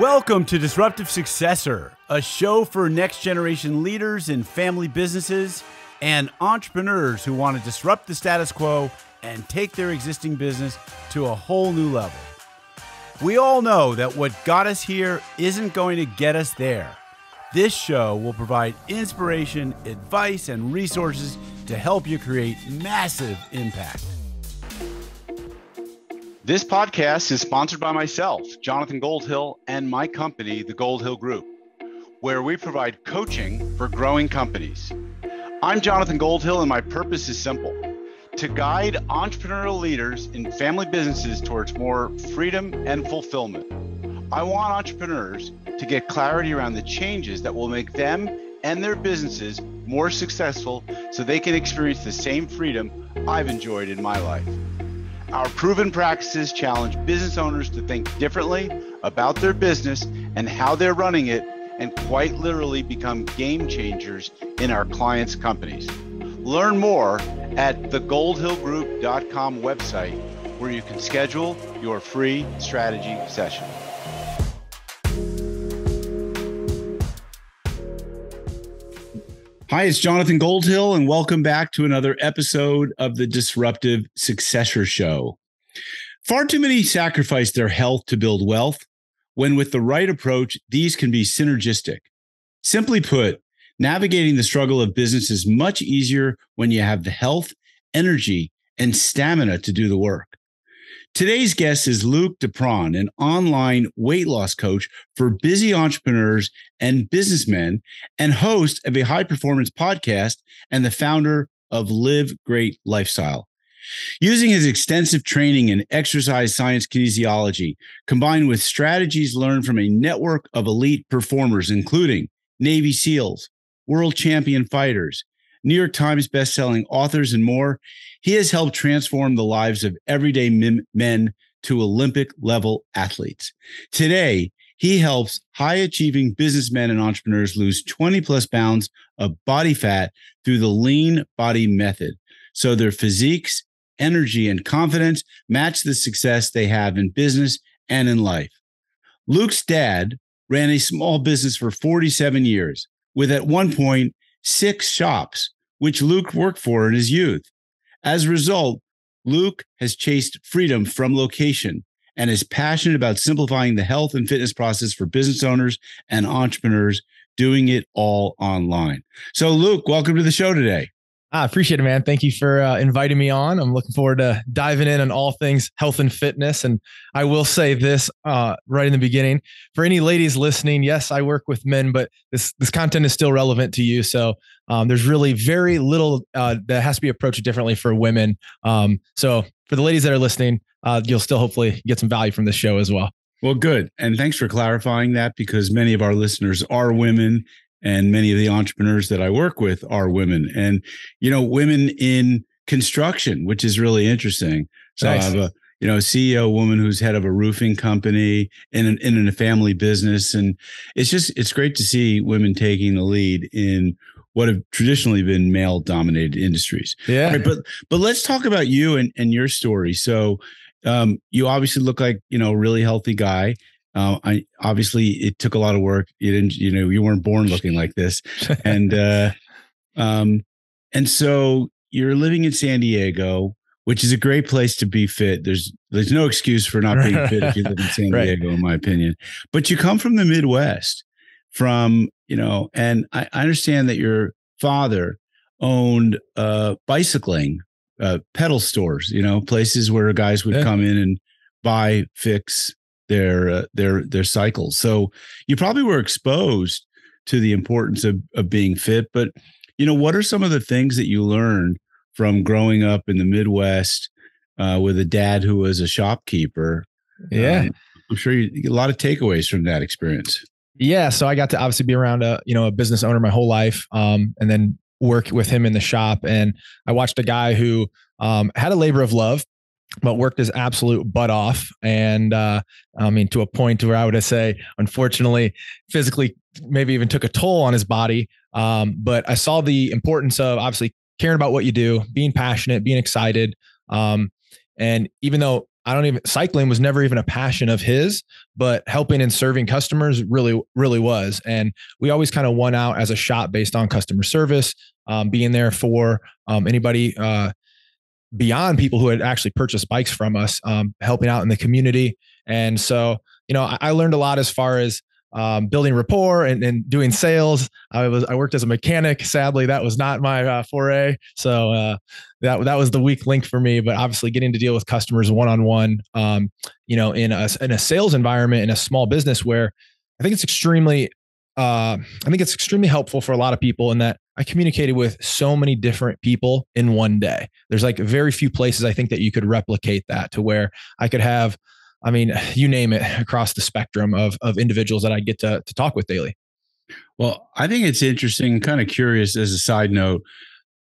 Welcome to Disruptive Successor, a show for next generation leaders in family businesses and entrepreneurs who want to disrupt the status quo and take their existing business to a whole new level. We all know that what got us here isn't going to get us there. This show will provide inspiration, advice, and resources to help you create massive impact. This podcast is sponsored by myself, Jonathan Goldhill, and my company, the Goldhill Group, where we provide coaching for growing companies. I'm Jonathan Goldhill, and my purpose is simple: to guide entrepreneurial leaders in family businesses towards more freedom and fulfillment. I want entrepreneurs to get clarity around the changes that will make them and their businesses more successful so they can experience the same freedom I've enjoyed in my life. Our proven practices challenge business owners to think differently about their business and how they're running it, and quite literally become game changers in our clients' companies. Learn more at thegoldhillgroup.com website, where you can schedule your free strategy session. Hi, it's Jonathan Goldhill, and welcome back to another episode of the Disruptive Successor Show. Far too many sacrifice their health to build wealth, when with the right approach, these can be synergistic. Simply put, navigating the struggle of business is much easier when you have the health, energy, and stamina to do the work. Today's guest is DePron, an online weight loss coach for busy entrepreneurs and businessmen, and host of a high-performance podcast, and the founder of Live Great Lifestyle. Using his extensive training in exercise science kinesiology, combined with strategies learned from a network of elite performers, including Navy SEALs, world champion fighters, New York Times bestselling authors, and more, he has helped transform the lives of everyday men to Olympic-level athletes. Today, he helps high-achieving businessmen and entrepreneurs lose 20-plus pounds of body fat through the lean body method, so their physiques, energy, and confidence match the success they have in business and in life. Luke's dad ran a small business for 47 years, with at one point 6 shops, which Luke worked for in his youth. As a result, Luke has chased freedom from location and is passionate about simplifying the health and fitness process for business owners and entrepreneurs, doing it all online. So, Luke, welcome to the show today. I appreciate it, man. Thank you for inviting me on. I'm looking forward to diving in on all things health and fitness. And I will say this right in the beginning, for any ladies listening, yes, I work with men, but this content is still relevant to you. So there's really very little that has to be approached differently for women. So for the ladies that are listening, you'll still hopefully get some value from this show as well. Well, good. And thanks for clarifying that, because many of our listeners are women, and many of the entrepreneurs that I work with are women, and, you know, women in construction, which is really interesting. So nice. I have a CEO woman who's head of a roofing company in a family business. And it's great to see women taking the lead in what have traditionally been male dominated industries. Yeah. Right, but let's talk about you and your story. So you obviously look like, a really healthy guy. Obviously it took a lot of work. You weren't born looking like this. And so you're living in San Diego, which is a great place to be fit. There's no excuse for not being fit if you live in San Diego, in my opinion. But you come from the Midwest, and I understand that your father owned bicycling pedal stores, places where guys would come in and buy, fix their cycles. So you probably were exposed to the importance of being fit, but what are some of the things that you learned from growing up in the Midwest with a dad who was a shopkeeper? Yeah. I'm sure you get a lot of takeaways from that experience. Yeah. So I got to obviously be around a business owner my whole life, and then work with him in the shop. And I watched a guy who had a labor of love, but worked his absolute butt off. And to a point where I would say, unfortunately, physically, maybe even took a toll on his body. But I saw the importance of obviously caring about what you do, being passionate, being excited. And even though cycling was never even a passion of his, but helping and serving customers really, really was. And we always kind of won out as a shop based on customer service, being there for anybody beyond people who had actually purchased bikes from us, helping out in the community. And so, I learned a lot as far as building rapport and doing sales. I worked as a mechanic. Sadly, that was not my foray. So that was the weak link for me. But obviously, getting to deal with customers one-on-one, in a sales environment in a small business, where I think it's extremely helpful for a lot of people in that I communicated with so many different people in one day. There's like very few places I think that you could replicate that, to where I could have, you name it, across the spectrum of individuals that I get to talk with daily. Well, I think it's interesting, kind of curious as a side note,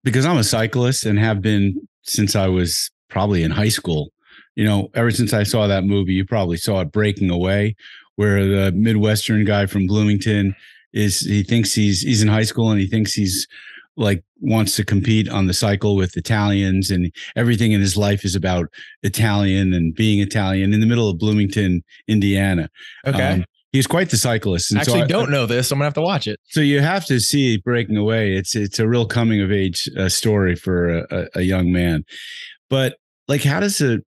because I'm a cyclist and have been since I was probably in high school. Ever since I saw that movie, you probably saw it, Breaking Away, where the Midwestern guy from Bloomington he thinks he's in high school and he thinks he's like wants to compete on the cycle with Italians, and everything in his life is about Italian and being Italian in the middle of Bloomington, Indiana. Okay. He's quite the cyclist. And actually, don't know this. I'm gonna have to watch it. So you have to see Breaking Away. It's a real coming of age story for a young man. But like, how does a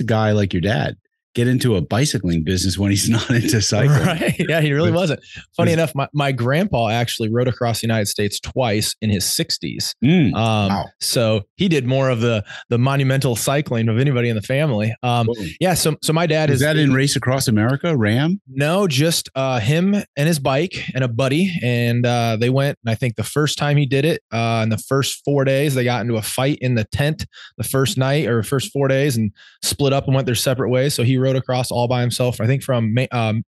guy like your dad get into a bicycling business when he's not into cycling? Right. Yeah, he really wasn't. Funny enough, my grandpa actually rode across the United States twice in his 60s. Wow. So he did more of the monumental cycling of anybody in the family. Yeah. So my dad is that in Race Across America, RAM? No, just him and his bike and a buddy. And they went, and I think the first time he did it, in the first 4 days, they got into a fight in the tent the first night or first 4 days and split up and went their separate ways. So he rode across all by himself. I think from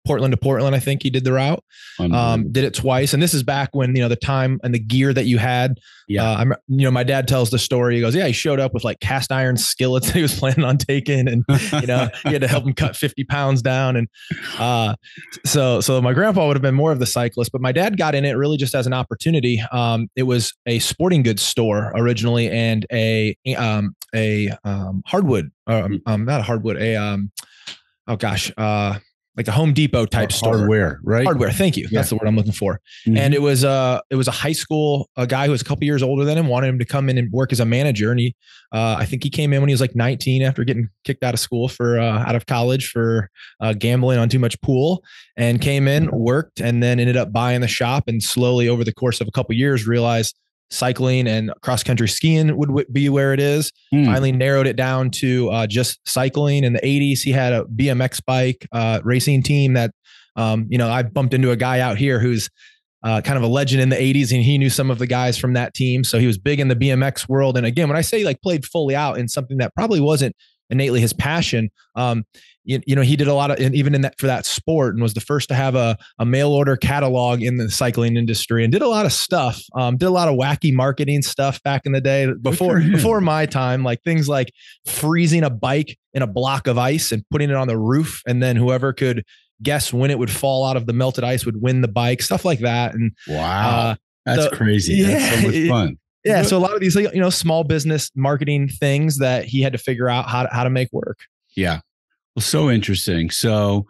Portland to Portland, I think he did the route. Did it twice. And this is back when, the time and the gear that you had. Yeah. My dad tells the story. He goes, yeah, he showed up with like cast iron skillets that he was planning on taking. And, he had to help him cut 50 pounds down. And so my grandpa would have been more of the cyclist, but my dad got in it really just as an opportunity. It was a sporting goods store originally and a hardwood, not a hardwood, like a Home Depot type store. Hardware, right? Hardware. Thank you. Yeah. That's the word I'm looking for. Mm-hmm. And it was a high school, a guy who was a couple years older than him, wanted him to come in and work as a manager. And I think he came in when he was like 19 after getting kicked out of school out of college for gambling on too much pool, and came in, worked, and then ended up buying the shop, and slowly over the course of a couple of years realized cycling and cross-country skiing would be where it is. Finally narrowed it down to just cycling. In the 80s, he had a BMX bike racing team that, I bumped into a guy out here who's kind of a legend in the 80s, and he knew some of the guys from that team. So he was big in the BMX world. And again, when I say like played fully out in something that probably wasn't innately his passion, he did a lot of, and even in that for that sport, and was the first to have a mail order catalog in the cycling industry, and did a lot of stuff, did a lot of wacky marketing stuff back in the day before my time, like things like freezing a bike in a block of ice and putting it on the roof. And then whoever could guess when it would fall out of the melted ice would win the bike, stuff like that. And wow, that's crazy. Yeah, that's so much fun. Yeah. So a lot of these, small business marketing things that he had to figure out how to make work. Yeah. Well, so interesting. So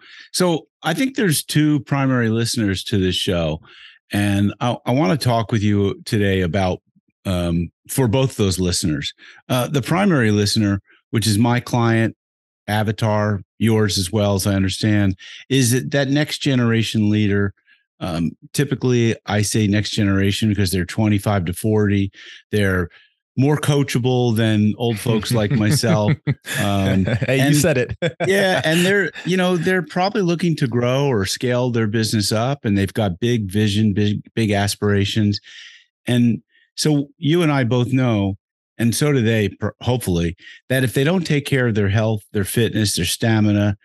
I think there's two primary listeners to this show, and I want to talk with you today about, for both those listeners, the primary listener, which is my client, avatar, yours as well, as I understand, is that next generation leader. Typically I say next generation because they're 25 to 40. They're more coachable than old folks like myself. Hey, you said it. Yeah. And they're probably looking to grow or scale their business up, and they've got big vision, big aspirations. And so you and I both know, and so do they, hopefully, that if they don't take care of their health, their fitness, their stamina,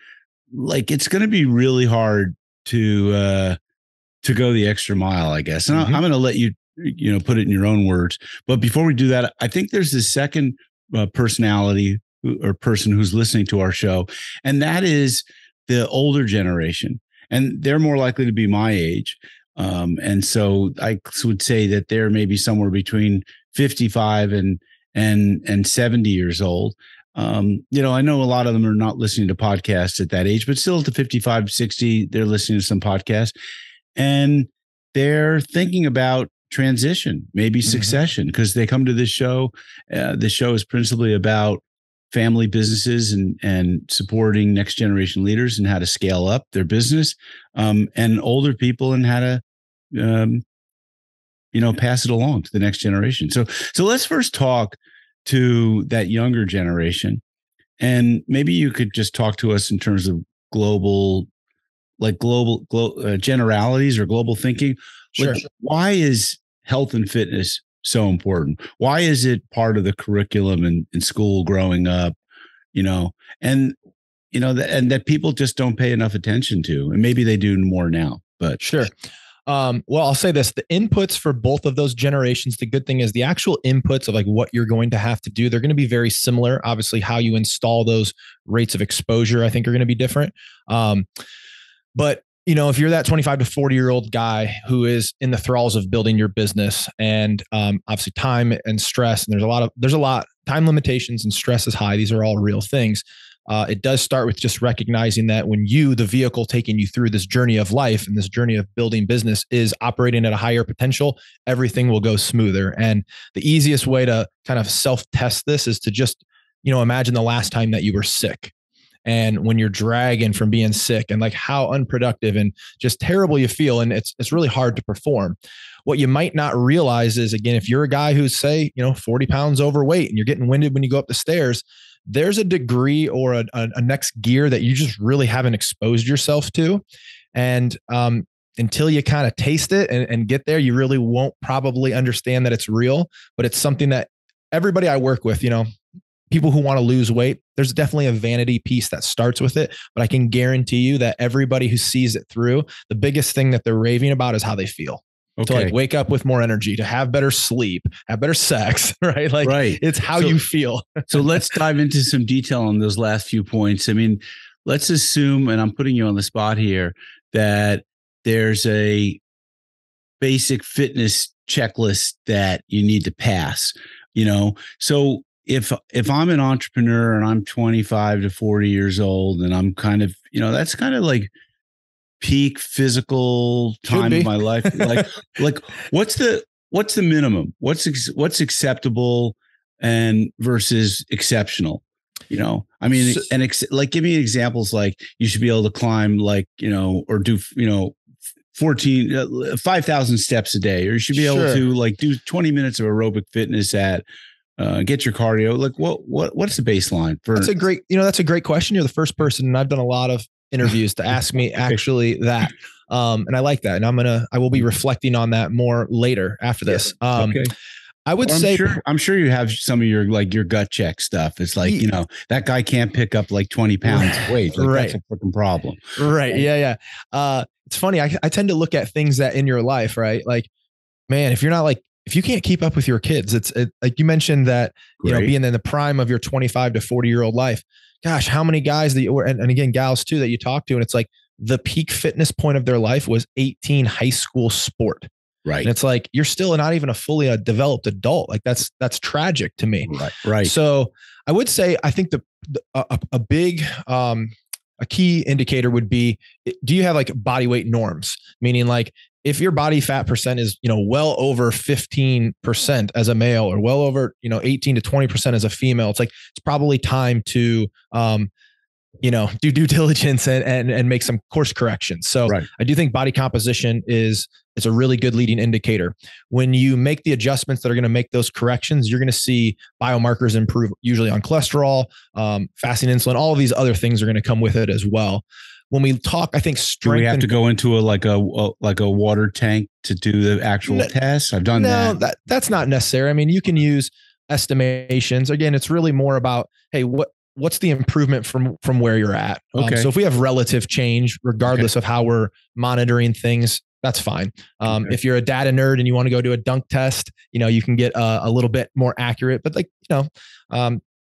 like it's going to be really hard to go the extra mile, I guess. And I'm going to let you, put it in your own words. But before we do that, I think there's this second personality or person who's listening to our show, and that is the older generation. And they're more likely to be my age. And so I would say that they're maybe somewhere between 55 and 70 years old. I know a lot of them are not listening to podcasts at that age, but still at the 55, 60, they're listening to some podcasts and they're thinking about transition, maybe succession, because they come to this show. This show is principally about family businesses and supporting next generation leaders and how to scale up their business, and older people and how to, pass it along to the next generation. So let's first talk to that younger generation. And maybe you could just talk to us in terms of global generalities or global thinking. Sure. Why is health and fitness so important? Why is it part of the curriculum in school growing up, and that people just don't pay enough attention to, and maybe they do more now, but sure. Well, I'll say this, the inputs for both of those generations, the good thing is the actual inputs of like what you're going to have to do, they're going to be very similar. Obviously, how you install those rates of exposure, I think are going to be different. But if you're that 25 to 40-year-old guy who is in the thralls of building your business and obviously time and stress, and there's a lot time limitations and stress is high. These are all real things. It does start with just recognizing that when the vehicle taking you through this journey of life and this journey of building business is operating at a higher potential, everything will go smoother. And the easiest way to kind of self-test this is to just, imagine the last time that you were sick. And when you're dragging from being sick and like how unproductive and just terrible you feel. And it's really hard to perform. What you might not realize is, again, if you're a guy who's 40 pounds overweight and you're getting winded when you go up the stairs, there's a degree or a next gear that you just really haven't exposed yourself to. And until you kind of taste it and get there, you really won't probably understand that it's real, but it's something that everybody I work with, people who want to lose weight, there's definitely a vanity piece that starts with it, but I can guarantee you that everybody who sees it through, the biggest thing that they're raving about is how they feel. Okay. To wake up with more energy, to have better sleep, have better sex, right? Right. It's how you feel. So let's dive into some detail on those last few points. I mean, let's assume, and I'm putting you on the spot here, that there's a basic fitness checklist that you need to pass, So if I'm an entrepreneur and I'm 25 to 40 years old and I'm kind of, that's kind of like peak physical time of my life. Like what's the minimum? What's acceptable and versus exceptional? I mean, give me examples. Like you should be able to climb or do, 5,000 steps a day, or you should be able to do 20 minutes of aerobic fitness at, get your cardio. Like what's the baseline for? That's a great question. You're the first person, and I've done a lot of interviews to ask me actually that. And I like that. And I will be reflecting on that more later after this. Okay. I would say, I'm sure you have some of your gut check stuff. It's like, that guy can't pick up 20 pounds of weight. That's a freaking problem. Right. Yeah. It's funny. I tend to look at things that in your life, right? Like, man, if you can't keep up with your kids, it's like you mentioned that, being in the prime of your 25 to 40-year-old life, gosh, how many guys and again, gals too, that you talk to, and it's like the peak fitness point of their life was 18 high school sport. Right. And it's like, you're still not even a fully developed adult. Like that's tragic to me. Right. So I would say, I think a big, a key indicator would be, do you have body weight norms? Meaning if your body fat percent is, well over 15% as a male, or well over, 18 to 20% as a female, it's probably time to, do due diligence and make some course corrections. So I do think body composition is a really good leading indicator. When you make the adjustments that are going to make those corrections, you're going to see biomarkers improve, usually on cholesterol, fasting insulin, all of these other things are going to come with it as well. When we talk, I think strength. Do we have to go into a water tank to do the actual test? I've done that. No, that's not necessary. I mean, you can use estimations. Again, it's really more about, hey, what's the improvement from where you're at? Okay. So if we have relative change, regardless of how we're monitoring things, that's fine. If you're a data nerd and you want to go do a dunk test, you can get a little bit more accurate, but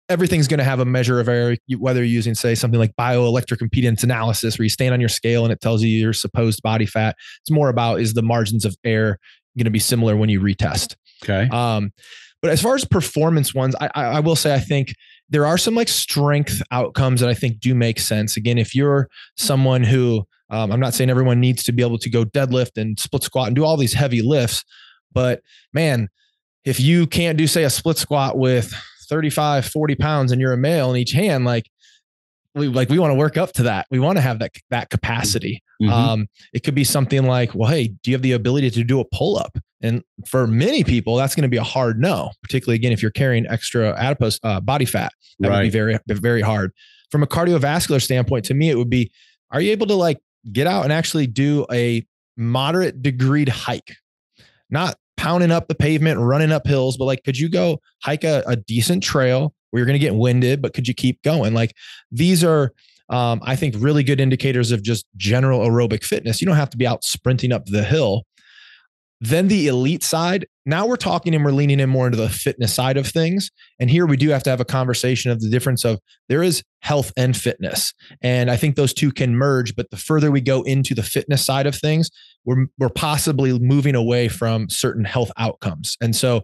everything's going to have a measure of error, whether you're using, say, something like bioelectric impedance analysis, where you stand on your scale and it tells you your supposed body fat. It's more about, is the margins of error going to be similar when you retest? Okay. But as far as performance ones, I will say, I think there are some like strength outcomes that I think do make sense. Again, if you're someone who, I'm not saying everyone needs to be able to go deadlift and split squat and do all these heavy lifts, but man, if you can't do, say, a split squat with 35, 40 pounds and you're a male in each hand, we want to work up to that. We want to have that capacity. Mm-hmm. It could be something like, well, hey, do you have the ability to do a pull-up? And for many people, that's going to be a hard no, particularly again, if you're carrying extra adipose body fat, that would be very, very hard. From a cardiovascular standpoint, to me, it would be, are you able to like get out and actually do a moderate degreed hike? Not pounding up the pavement, running up hills, but like, could you go hike a decent trail where you're going to get winded, but could you keep going? Like, these are, I think, really good indicators of just general aerobic fitness. You don't have to be out sprinting up the hill. Then the elite side, now we're talking and we're leaning in more into the fitness side of things. And here we do have to have a conversation of the difference of there is health and fitness. And I think those two can merge, but the further we go into the fitness side of things, we're possibly moving away from certain health outcomes. And so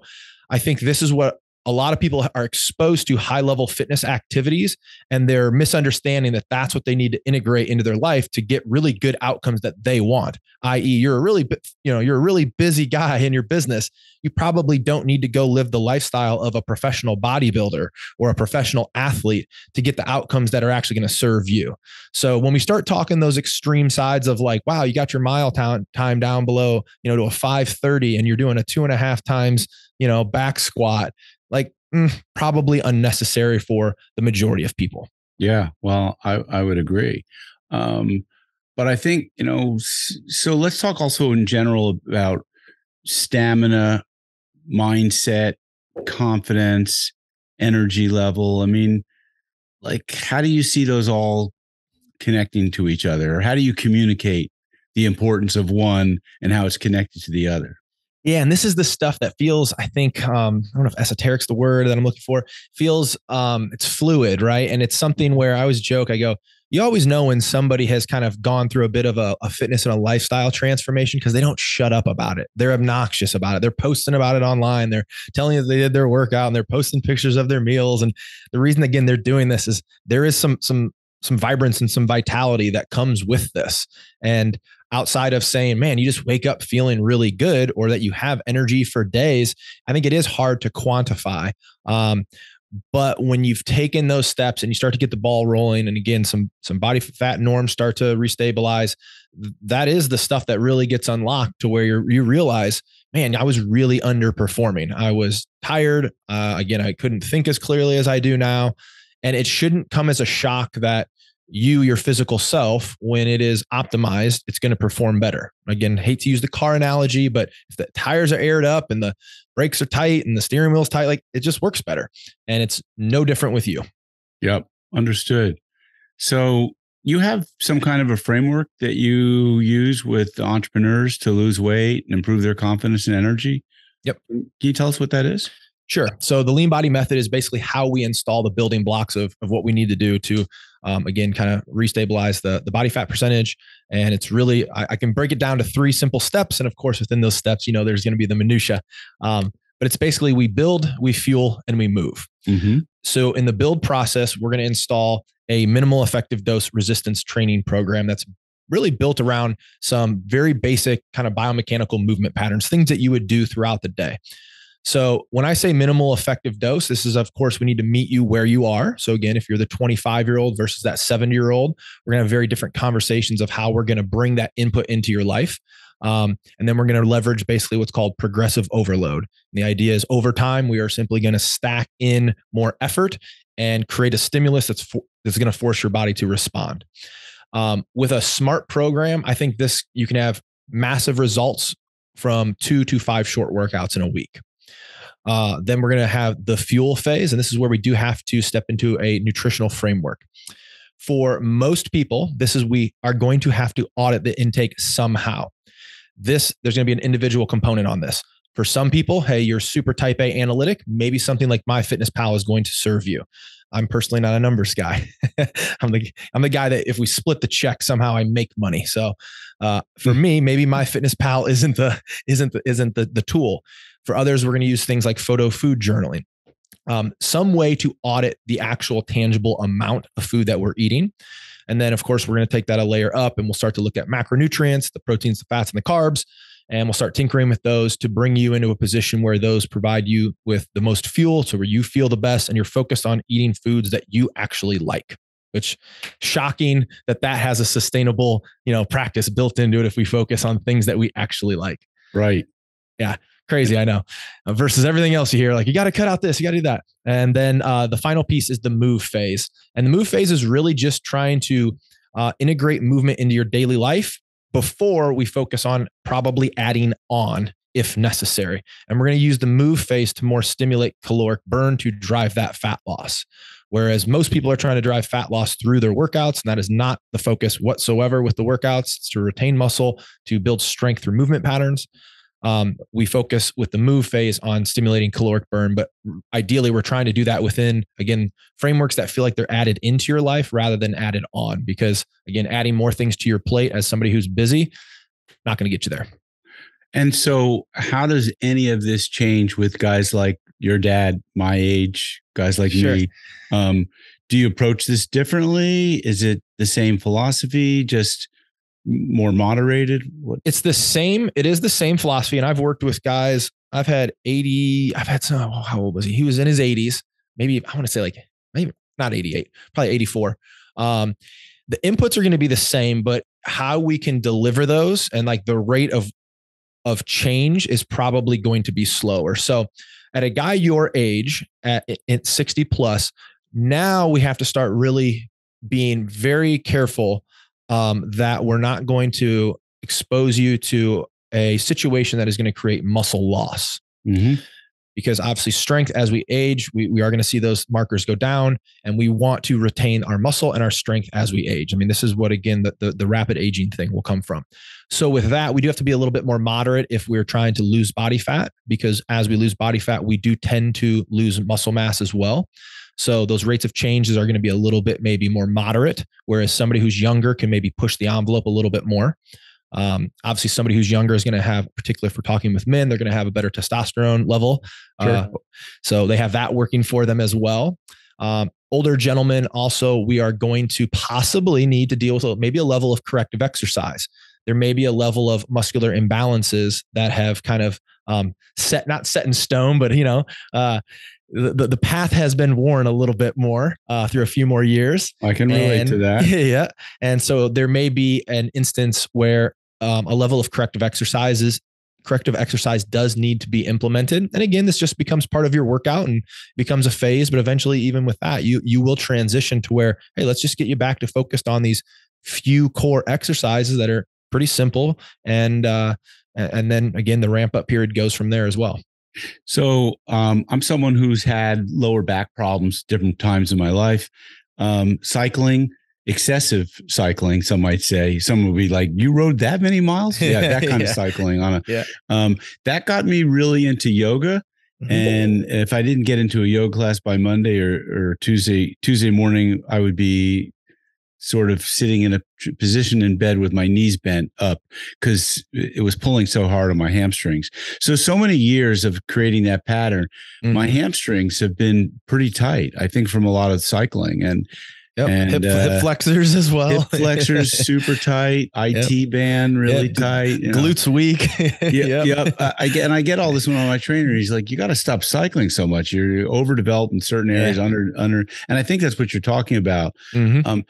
I think this is what a lot of people are exposed to: high level fitness activities, and they're misunderstanding that that's what they need to integrate into their life to get really good outcomes that they want. I.e., you're a really busy guy in your business. You probably don't need to go live the lifestyle of a professional bodybuilder or a professional athlete to get the outcomes that are actually going to serve you. So when we start talking those extreme sides of like, wow, you got your mile time down below, to a 5:30 and you're doing a 2.5 times, back squat, probably unnecessary for the majority of people. Yeah, well, I would agree. But I think, so let's talk also in general about stamina, mindset, confidence, energy level. I mean, how do you see those all connecting to each other? Or how do you communicate the importance of one and how it's connected to the other? Yeah. And this is the stuff that feels, I think, I don't know if esoteric's the word that I'm looking for, feels, it's fluid, right? And it's something where I always joke, I go, you always know when somebody has kind of gone through a bit of a fitness and a lifestyle transformation because they don't shut up about it. They're obnoxious about it. They're posting about it online. They're telling you they did their workout and they're posting pictures of their meals. And the reason, again, they're doing this is there is some vibrance and some vitality that comes with this. And outside of saying, man, you just wake up feeling really good or that you have energy for days, I think it is hard to quantify. But when you've taken those steps and you start to get the ball rolling, and again, some body fat norms start to restabilize, that is the stuff that really gets unlocked to where you realize, man, I was really underperforming. I was tired. Again, I couldn't think as clearly as I do now. And it shouldn't come as a shock that your physical self, when it is optimized, it's going to perform better. Again, hate to use the car analogy, but if the tires are aired up and the brakes are tight and the steering wheel's tight, it just works better. And it's no different with you. Yep. Understood. So you have some kind of a framework that you use with entrepreneurs to lose weight and improve their confidence and energy. Yep. Can you tell us what that is? Sure. So the lean body method is basically how we install the building blocks of what we need to do to, again, kind of restabilize the body fat percentage. And it's really, I can break it down to 3 simple steps. And of course, within those steps, there's going to be the minutia. But it's basically we build, we fuel, and we move. Mm-hmm. So in the build process, we're going to install a minimal effective dose resistance training program that's really built around some very basic kind of biomechanical movement patterns, things that you would do throughout the day. So when I say minimal effective dose, this is, of course, we need to meet you where you are. So again, if you're the 25-year-old versus that 70-year-old, we're going to have very different conversations of how we're going to bring that input into your life. And then we're going to leverage basically what's called progressive overload. And the idea is over time, we are simply going to stack in more effort and create a stimulus that's going to force your body to respond. With a SMART program, I think you can have massive results from 2 to 5 short workouts in a week. Then we're going to have the fuel phase. And this is where we do have to step into a nutritional framework. For most people, we are going to have to audit the intake somehow. There's going to be an individual component on this. For some people, hey, you're super type A analytic. Maybe something like MyFitnessPal is going to serve you. I'm personally not a numbers guy. I'm the guy that if we split the check, somehow I make money. So for me, maybe MyFitnessPal isn't the tool. For others, we're going to use things like photo food journaling. some way to audit the actual tangible amount of food that we're eating. And then, of course, we're going to take that a layer up and we'll start to look at macronutrients, the proteins, the fats, and the carbs. And we'll start tinkering with those to bring you into a position where those provide you with the most fuel, so where you feel the best and you're focused on eating foods that you actually like. Which, shocking that has a sustainable, practice built into it if we focus on things that we actually like. Right. Yeah. Crazy. I know. Versus everything else you hear, like, you got to cut out this, you got to do that. And then the final piece is the move phase. And the move phase is really just trying to integrate movement into your daily life before we focus on probably adding on if necessary. And we're going to use the move phase to more stimulate caloric burn to drive that fat loss. Whereas most people are trying to drive fat loss through their workouts, and that is not the focus whatsoever with the workouts. It's to retain muscle, to build strength through movement patterns. We focus with the move phase on stimulating caloric burn, but ideally we're trying to do that within, again, frameworks that feel like they're added into your life rather than added on, because again, adding more things to your plate as somebody who's busy, not going to get you there. And so how does any of this change with guys like your dad, my age, guys like me? Do you approach this differently? Is it the same philosophy, just more moderated? It's the same. It is the same philosophy. And I've worked with guys. I've had some, how old was he? He was in his 80s. Maybe I want to say like, maybe not 88, probably 84. The inputs are going to be the same, but how we can deliver those and like the rate of change is probably going to be slower. So at a guy your age at 60 plus, now we have to start really being very careful that we're not going to expose you to a situation that is going to create muscle loss. Mm-hmm. Because obviously strength, as we age, we are going to see those markers go down, and we want to retain our muscle and our strength as we age. I mean, this is what, again, the rapid aging thing will come from. So with that, we do have to be a little bit more moderate if we're trying to lose body fat, because as we lose body fat, we do tend to lose muscle mass as well. So those rates of changes are going to be a little bit maybe more moderate, whereas somebody who's younger can maybe push the envelope a little bit more. Obviously somebody who's younger is going to have, particularly if we're talking with men, they're going to have a better testosterone level. Sure. So they have that working for them as well. Older gentlemen, also, we are going to possibly need to deal with maybe a level of corrective exercise. There may be a level of muscular imbalances that have kind of not set in stone, but the path has been worn a little bit more through a few more years. I can relate to that. Yeah. And so there may be an instance where a level of corrective exercise does need to be implemented. And again, this just becomes part of your workout and becomes a phase. But eventually, even with that, you will transition to where, hey, let's just get you back to focused on these few core exercises that are pretty simple. And then again, the ramp up period goes from there as well. So I'm someone who's had lower back problems different times in my life. Cycling, excessive cycling, some might say. Some would be like, you rode that many miles? Yeah, that kind of cycling that got me really into yoga. And if I didn't get into a yoga class by Monday or Tuesday morning, I would be sort of sitting in a position in bed with my knees bent up because it was pulling so hard on my hamstrings. So many years of creating that pattern, my hamstrings have been pretty tight, I think, from a lot of cycling. And hip flexors as well. Hip flexors super tight. IT band really tight. Glutes weak. I get all this when my trainer. He's like, you got to stop cycling so much. You're overdeveloped in certain areas. Under, and I think that's what you're talking about. And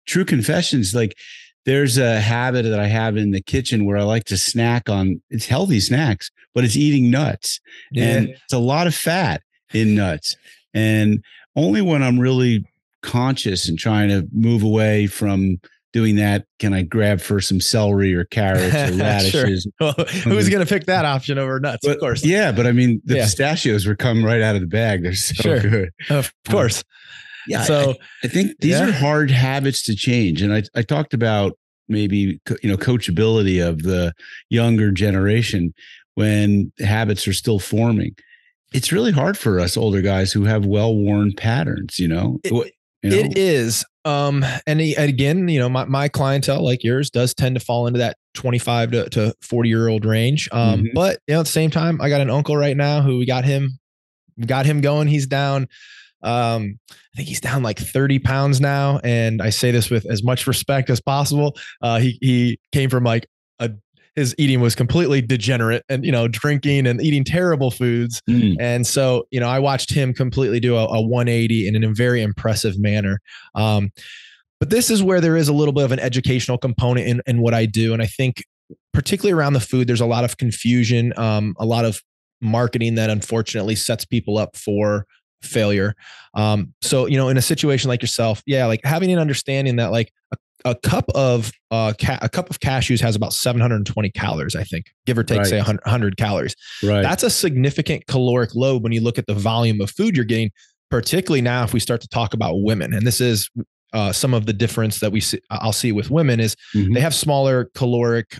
true confessions, like there's a habit that I have in the kitchen where I like to snack on. It's healthy snacks, but it's eating nuts, and it's a lot of fat in nuts. And only when I'm really conscious and trying to move away from doing that can I grab for some celery or carrots or radishes. Well, who's going to pick that option over nuts? Of course. Yeah, but I mean, the pistachios were coming right out of the bag. They're so good. Of course. So I think these are hard habits to change. And I talked about maybe, coachability of the younger generation when habits are still forming. It's really hard for us older guys who have well-worn patterns, It is. And again, my clientele like yours does tend to fall into that 25 to 40-year-old range. But at the same time, I got an uncle right now who we got him got him going. He's down. I think he's down like 30 pounds now. And I say this with as much respect as possible. He came from like his eating was completely degenerate and, drinking and eating terrible foods. And so, I watched him completely do a 180 in a very impressive manner. But this is where there is a little bit of an educational component in what I do. And I think particularly around the food, there's a lot of confusion, a lot of marketing that unfortunately sets people up for failure. So, in a situation like yourself, like having an understanding that like a cup of cashews has about 720 calories, I think, give or take, say 100 calories. Right. That's a significant caloric load when you look at the volume of food you're getting, particularly now if we start to talk about women. And this is some of the difference that I'll see with women is they have smaller caloric,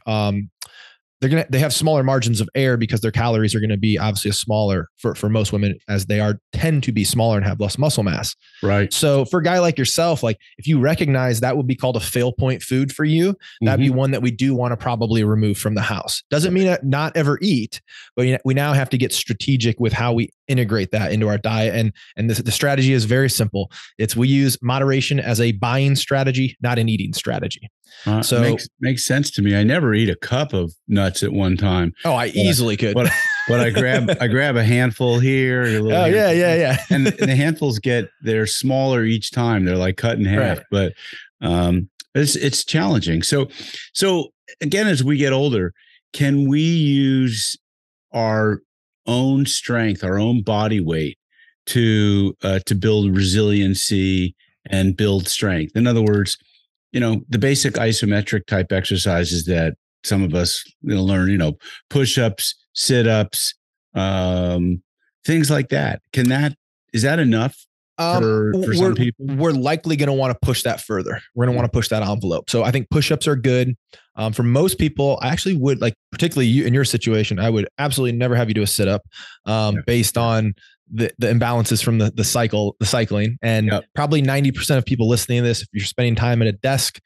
they have smaller margins of error because their calories are going to be obviously smaller for most women, as they tend to be smaller and have less muscle mass. Right. So for a guy like yourself, like if you recognize that would be called a fail point food for you, that'd be one that we do want to probably remove from the house. Doesn't mean not ever eat, but we now have to get strategic with how we integrate that into our diet. And the strategy is very simple. We use moderation as a buying strategy, not an eating strategy. So makes sense to me. I never eat a cup of nuts at one time. Oh, I easily could. But I grab a handful here. Yeah. And the handfuls they're smaller each time. They're like cut in half, but it's challenging. So again, as we get older, can we use our own strength, our own body weight to build resiliency and build strength? In other words, the basic isometric type exercises that some of us learn, push-ups, sit-ups, things like that. Is that enough for some people? We're likely going to want to push that further. We're going to want to push that envelope. So I think push-ups are good. For most people, I actually would, like, particularly you in your situation, I would absolutely never have you do a sit-up based on the imbalances from the cycling. And probably 90% of people listening to this, if you're spending time at a desk,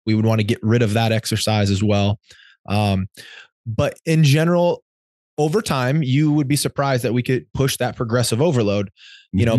we would want to get rid of that exercise as well. But in general, over time, you would be surprised that we could push that progressive overload.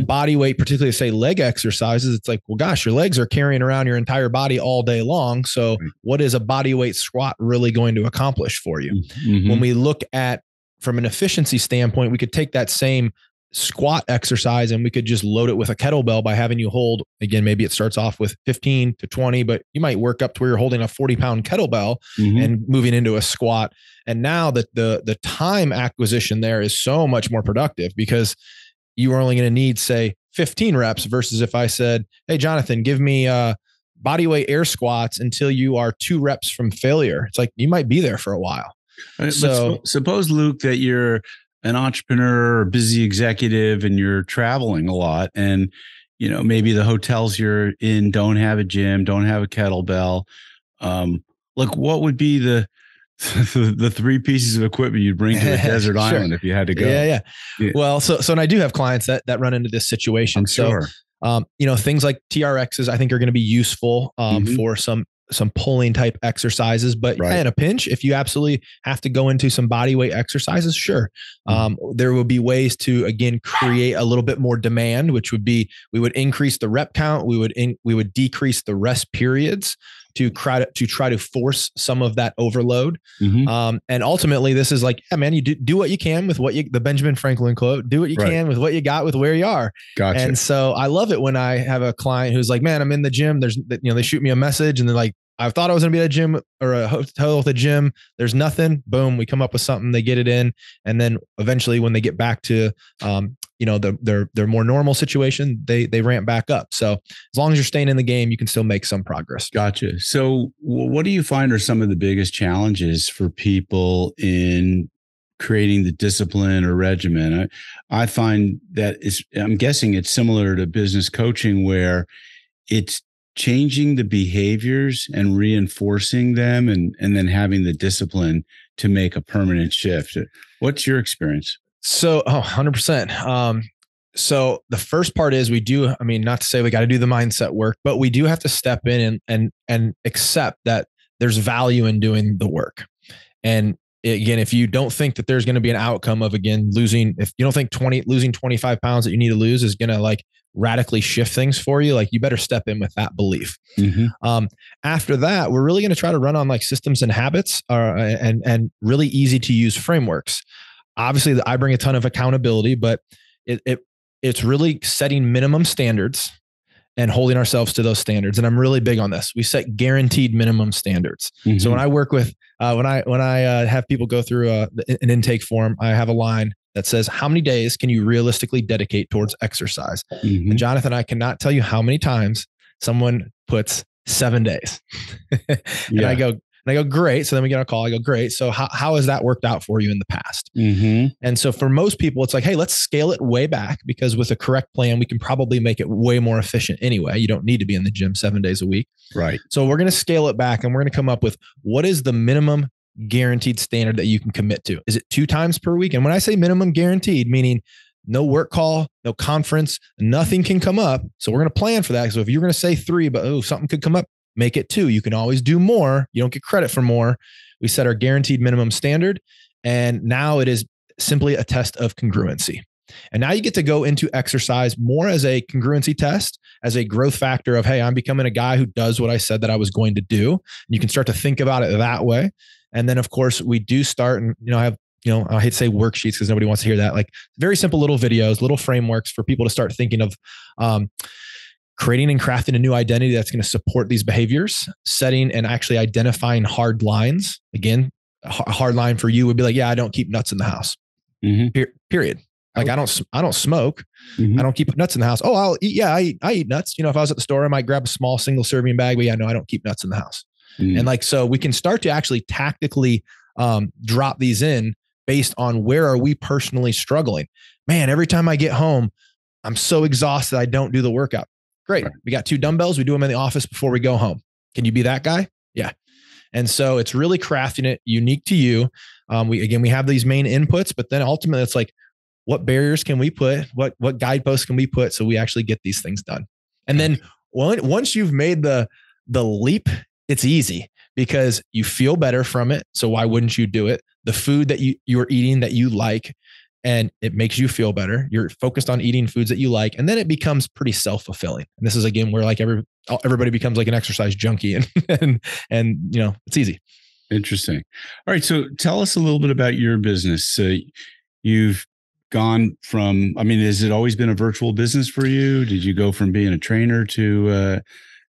Body weight, particularly say leg exercises. It's like, well, gosh, your legs are carrying around your entire body all day long. So what is a body weight squat really going to accomplish for you? When we look at from an efficiency standpoint, we could take that same squat exercise and we could just load it with a kettlebell by having you hold, again, maybe it starts off with 15 to 20, but you might work up to where you're holding a 40-pound kettlebell and moving into a squat. And now that the time acquisition there is so much more productive because you are only going to need, say, 15 reps versus if I said, hey, Jonathan, give me body weight air squats until you are 2 reps from failure. It's like, you might be there for a while. So suppose, Luke, that you're an entrepreneur or busy executive and you're traveling a lot and, maybe the hotels you're in don't have a gym, don't have a kettlebell. What would be the 3 pieces of equipment you'd bring to a desert island if you had to go? Yeah. Well, so and I do have clients that run into this situation. Sure. Things like TRXs, I think are going to be useful for some pulling type exercises, but in a pinch, if you absolutely have to go into some body weight exercises, sure. There will be ways to, again, create a little bit more demand, which would be, we would increase the rep count. We would decrease the rest periods to try to force some of that overload. And ultimately this is like, yeah, man, you do what you can with the Benjamin Franklin quote, do what you can with what you got with where you are. Gotcha. And so I love it when I have a client who's like, man, I'm in the gym. They shoot me a message and they're like, I thought I was going to be at a gym or a hotel with a gym. There's nothing. Boom. We come up with something. They get it in. And then eventually when they get back to, their more normal situation, they ramp back up. So as long as you're staying in the game, you can still make some progress. Gotcha. So what do you find are some of the biggest challenges for people in creating the discipline or regimen? I find that I'm guessing it's similar to business coaching where it's changing the behaviors and reinforcing them and then having the discipline to make a permanent shift. What's your experience? So, 100%. So the first part is not to say we got to do the mindset work, but we do have to step in and accept that there's value in doing the work. And again, if you don't think that there's going to be an outcome of, again, if you don't think losing 25 pounds that you need to lose is going to like radically shift things for you, like you better step in with that belief. After that, we're really going to try to run on like systems and habits and really easy to use frameworks. Obviously I bring a ton of accountability, but it's really setting minimum standards and holding ourselves to those standards. And I'm really big on this. We set guaranteed minimum standards. So when I work with, when I have people go through an intake form, I have a line that says, how many days can you realistically dedicate towards exercise? And Jonathan, I cannot tell you how many times someone puts 7 days. And I go, great. So then we get a call. I go, great. So how has that worked out for you in the past? And so for most people, it's like, hey, let's scale it way back, because with a correct plan, we can probably make it way more efficient anyway. You don't need to be in the gym 7 days a week. Right. So we're going to scale it back, and we're going to come up with what is the minimum guaranteed standard that you can commit to. Is it 2 times per week? And when I say minimum guaranteed, meaning no work call, no conference, nothing can come up. So we're going to plan for that. So if you're going to say 3, but something could come up, make it 2. You can always do more. You don't get credit for more. We set our guaranteed minimum standard. And now it is simply a test of congruency. And now you get to go into exercise more as a congruency test, as a growth factor of, hey, I'm becoming a guy who does what I said that I was going to do. And you can start to think about it that way. And then of course we do start, and I have, I hate to say worksheets because nobody wants to hear that, like very simple little videos, little frameworks for people to start thinking of, creating and crafting a new identity that's going to support these behaviors, setting and actually identifying hard lines. Again, a hard line for you would be like, yeah, I don't keep nuts in the house. Period. Like I don't smoke. I don't keep nuts in the house. Oh, I'll eat. Yeah, I eat nuts. If I was at the store, I might grab a small single serving bag, but yeah, no, I don't keep nuts in the house. And like, so we can start to actually tactically drop these in based on where are we personally struggling. Man, every time I get home, I'm so exhausted. I don't do the workout. Great. Right. We got 2 dumbbells. We do them in the office before we go home. Can you be that guy? Yeah. And so it's really crafting it unique to you. We have these main inputs, but then ultimately it's like, what barriers can we put? What guideposts can we put so we actually get these things done? And then once you've made the leap, it's easy because you feel better from it. So why wouldn't you do it? The food that you're eating that you like, and it makes you feel better. You're focused on eating foods that you like. And then it becomes pretty self-fulfilling. And this is again, where like everybody becomes like an exercise junkie and it's easy. Interesting. All right. So tell us a little bit about your business. You've gone from, has it always been a virtual business for you? Did you go from being a trainer to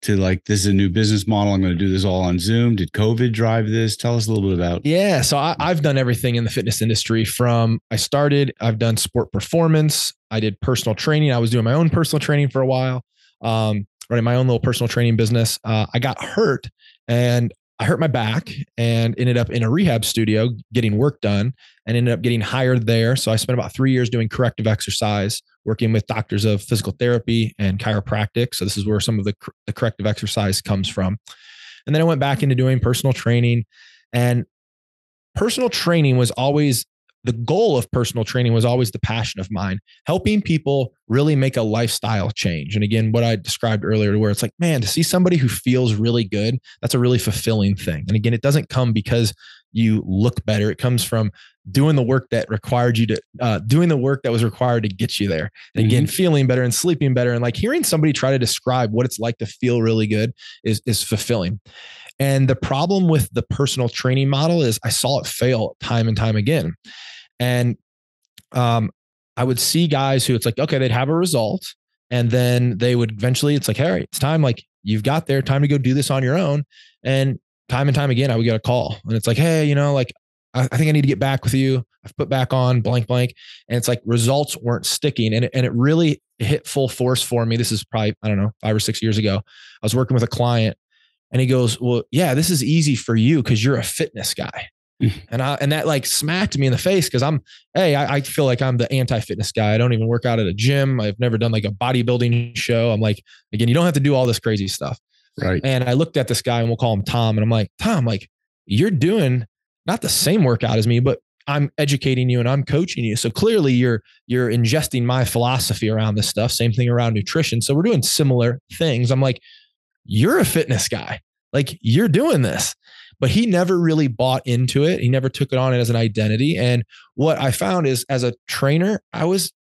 like, this is a new business model, I'm going to do this all on Zoom? Did COVID drive this? Tell us a little bit about. Yeah. So I've done everything in the fitness industry I've done sport performance. I did personal training. I was doing my own personal training for a while, running my own little personal training business. I got hurt and I hurt my back and ended up in a rehab studio getting work done and ended up getting hired there. So I spent about 3 years doing corrective exercise, working with doctors of physical therapy and chiropractic. So this is where some of the corrective exercise comes from. And then I went back into doing personal training, and personal training was always the goal of personal training was always the passion of mine, helping people really make a lifestyle change. And again, what I described earlier, where it's like, man, to see somebody who feels really good, that's a really fulfilling thing. And again, it doesn't come because you look better. It comes from doing the work that required you to, doing the work that was required to get you there. And again, feeling better and sleeping better. And like hearing somebody try to describe what it's like to feel really good is fulfilling. And the problem with the personal training model is I saw it fail time and time again. And I would see guys who it's like, okay, they'd have a result. And then they would eventually, it's like, hey, all right, it's time. Like you've got there, time to go do this on your own. And time again, I would get a call and it's like, hey, like, I think I need to get back with you. I've put back on blank. And it's like results weren't sticking. And it really hit full force for me. This is probably, 5 or 6 years ago. I was working with a client and he goes, well, yeah, this is easy for you because you're a fitness guy. And that like smacked me in the face because I feel like I'm the anti-fitness guy. I don't even work out at a gym. I've never done like a bodybuilding show. I'm like, again, you don't have to do all this crazy stuff. Right. And I looked at this guy and we'll call him Tom. And I'm like, Tom, like you're doing not the same workout as me, but I'm educating you and I'm coaching you. So clearly you're ingesting my philosophy around this stuff. Same thing around nutrition. So we're doing similar things. I'm like, you're a fitness guy. Like you're doing this. but he never really bought into it. He never took it on as an identity. And what I found is, as a trainer,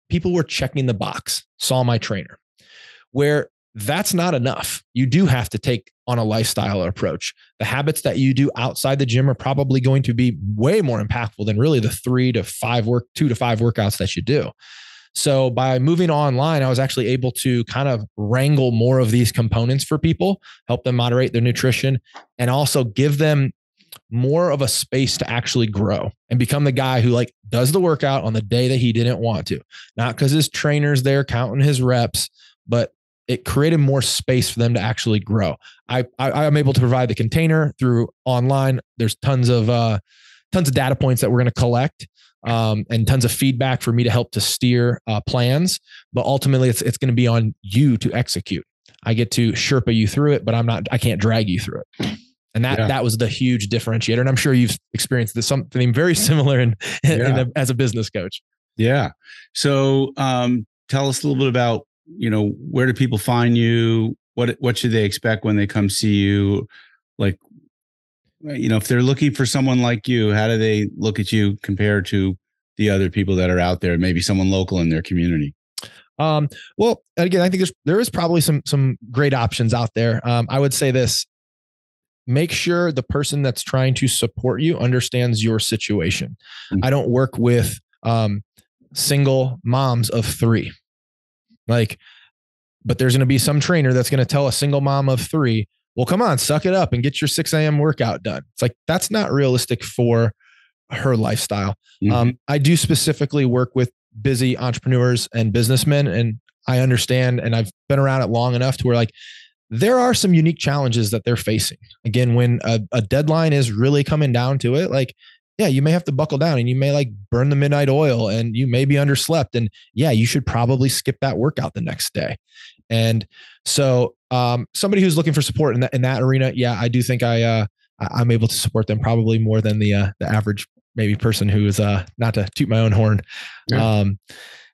people were checking the box, saw my trainer, where that's not enough. You do have to take on a lifestyle approach. The habits that you do outside the gym are probably going to be way more impactful than really the 2 to 5 workouts that you do. So by moving online, I was actually able to kind of wrangle more of these components for people, help them moderate their nutrition, and also give them more of a space to actually grow and become the guy who like does the workout on the day that he didn't want to, not because his trainer's there counting his reps, but it created more space for them to actually grow. I'm able to provide the container through online. There's tons of data points that we're going to collect, and tons of feedback for me to help to steer plans. But ultimately, it's going to be on you to execute. I get to Sherpa you through it, but I can't drag you through it. And that was the huge differentiator. And I'm sure you've experienced this, something very similar as a business coach. Yeah. So tell us a little bit about, where do people find you? What should they expect when they come see you? Like, if they're looking for someone like you, how do they look at you compared to the other people that are out there, maybe someone local in their community? Well, again, I think there is probably some great options out there. I would say this: make sure the person that's trying to support you understands your situation. Mm-hmm. I don't work with single moms of 3. But there's going to be some trainer that's going to tell a single mom of 3, well, come on, suck it up and get your 6 a.m. workout done. It's like, that's not realistic for her lifestyle. Mm-hmm. I do specifically work with busy entrepreneurs and businessmen, and I understand, and I've been around it long enough to where like, there are some unique challenges that they're facing. Again, when a deadline is really coming down to it, like, yeah, you may have to buckle down and you may like burn the midnight oil and you may be underslept, and yeah, you should probably skip that workout the next day. And so somebody who's looking for support in that arena, yeah, I do think I'm able to support them probably more than the average maybe person who is not to toot my own horn. Yeah.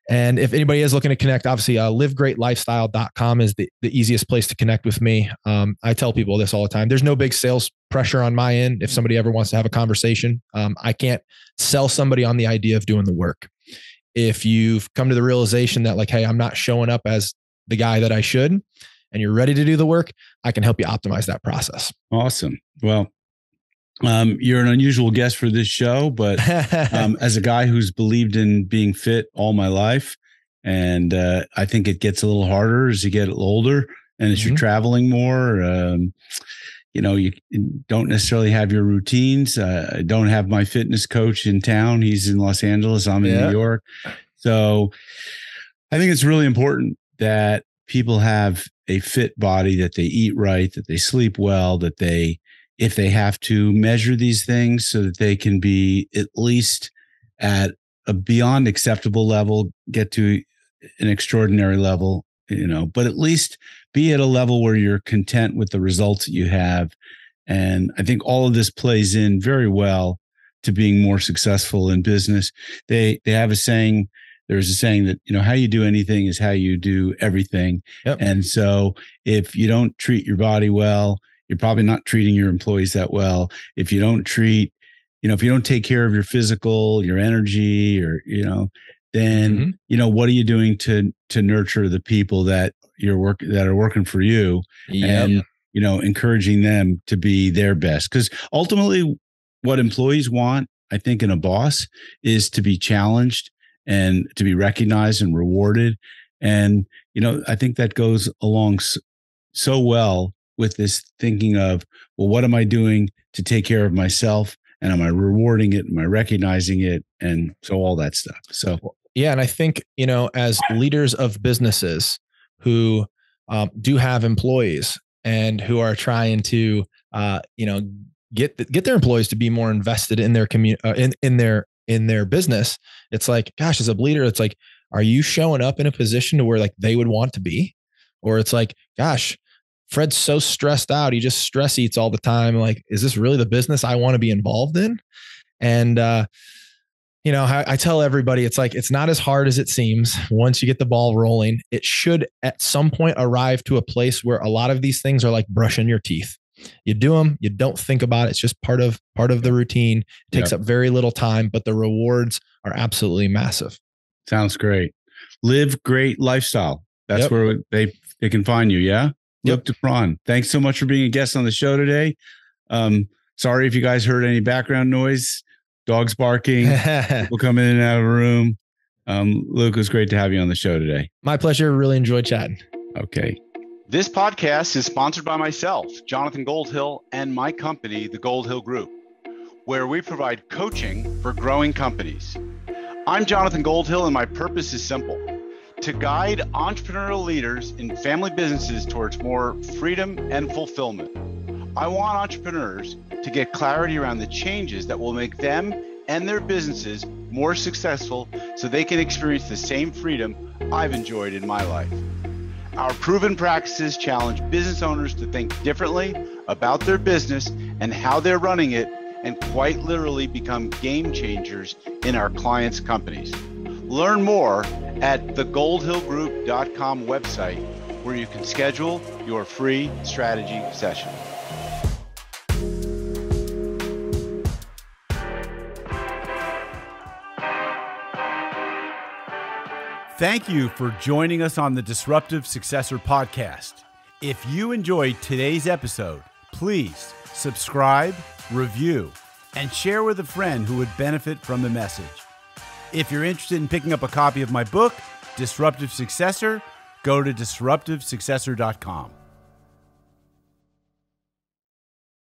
And if anybody is looking to connect, obviously livegreatlifestyle.com is the easiest place to connect with me. I tell people this all the time. There's no big sales pressure on my end. If somebody ever wants to have a conversation, I can't sell somebody on the idea of doing the work. If you've come to the realization that like, hey, I'm not showing up as the guy that I should, and you're ready to do the work, I can help you optimize that process. Awesome. Well, you're an unusual guest for this show, but as a guy who's believed in being fit all my life, and I think it gets a little harder as you get older and as you're traveling more, you don't necessarily have your routines. I don't have my fitness coach in town. He's in Los Angeles. I'm in New York. So I think it's really important that people have a fit body, that they eat right, that they sleep well, that they, if they have to, measure these things so that they can be at least at a beyond acceptable level, get to an extraordinary level, but at least be at a level where you're content with the results that you have. And I think all of this plays in very well to being more successful in business. They have a saying. There's a saying that, how you do anything is how you do everything. Yep. And so if you don't treat your body well, you're probably not treating your employees that well. If you don't if you don't take care of your physical, your energy, or, then, what are you doing to nurture the people that are working for you? Yep. And, encouraging them to be their best. Because ultimately what employees want, I think, in a boss is to be challenged and to be recognized and rewarded. And, I think that goes along so well with this thinking of, well, what am I doing to take care of myself? And am I rewarding it? Am I recognizing it? And so all that stuff. So, yeah. And I think, as leaders of businesses who do have employees and who are trying to, get their employees to be more invested in their community, in their business, it's like, gosh, as a leader, it's like, are you showing up in a position to where like they would want to be? Or it's like, gosh, Fred's so stressed out. He just stress eats all the time. Like, is this really the business I want to be involved in? And, I tell everybody, it's like, it's not as hard as it seems. Once you get the ball rolling, it should at some point arrive to a place where a lot of these things are like brushing your teeth. You do them, you don't think about it. It's just part of the routine. It takes up very little time, but the rewards are absolutely massive. Sounds great. Live Great Lifestyle. That's where they can find you. Yeah. Luke DePron. Thanks so much for being a guest on the show today. Sorry if you guys heard any background noise, dogs barking, people coming in and out of a room. Luke, it was great to have you on the show today. My pleasure. Really enjoyed chatting. Okay. This podcast is sponsored by myself, Jonathan Goldhill, and my company, the Goldhill Group, where we provide coaching for growing companies. I'm Jonathan Goldhill, and my purpose is simple: to guide entrepreneurial leaders in family businesses towards more freedom and fulfillment. I want entrepreneurs to get clarity around the changes that will make them and their businesses more successful so they can experience the same freedom I've enjoyed in my life. Our proven practices challenge business owners to think differently about their business and how they're running it, and quite literally become game changers in our clients' companies. Learn more at thegoldhillgroup.com website, where you can schedule your free strategy session. Thank you for joining us on the Disruptive Successor podcast. If you enjoyed today's episode, please subscribe, review, and share with a friend who would benefit from the message. If you're interested in picking up a copy of my book, Disruptive Successor, go to disruptivesuccessor.com.